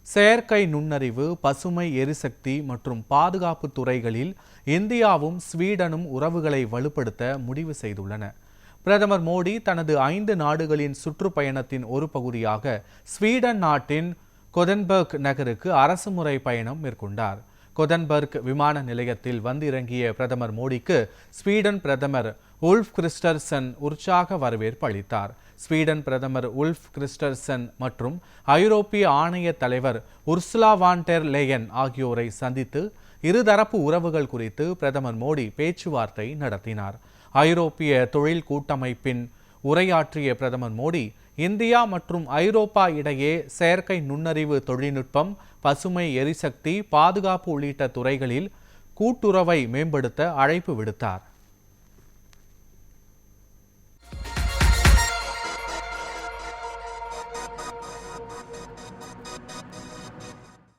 செயற்கை நுண்ணறிவு, பசுமை எரிசக்தி மற்றும் பாதுகாப்பு துறைகளில் இந்தியாவும் ஸ்வீடனும் உறவுகளை வலுப்படுத்த முடிவு செய்துள்ளன. பிரதமர் மோடி தனது 5 நாடுகளின் சுற்றுப்பயணத்தின் ஒரு பகுதியாக ஸ்வீடன் நாட்டின் கொதன்பர்க் நகருக்கு அரசுமுறை பயணம் மேற்கொண்டார். கொதன்பர்க் விமான நிலையத்தில் வந்திறங்கிய பிரதமர் மோடிக்கு ஸ்வீடன் பிரதமர் உல்ஃப் கிறிஸ்டர்சன் உற்சாக வரவேற்பு அளித்தார். ஸ்வீடன் பிரதமர் உல்ஃப் கிறிஸ்டர்சன் மற்றும் ஐரோப்பிய ஆணைய தலைவர் உர்சுலா வான் டெர் லேயன் ஆகியோரை சந்தித்து இருதரப்பு உறவுகள் குறித்து பிரதமர் மோடி பேச்சுவார்த்தை நடத்தினார். ஐரோப்பிய தொழில் கூட்டமைப்பின் உரையாற்றிய பிரதமர் மோடி, இந்தியா மற்றும் ஐரோப்பா இடையே செயற்கை நுண்ணறிவு தொழில்நுட்பம், பசுமை எரிசக்தி, பாதுகாப்பு உள்ளிட்ட துறைகளில் கூட்டுறவை மேம்படுத்த அழைப்பு விடுத்தார்.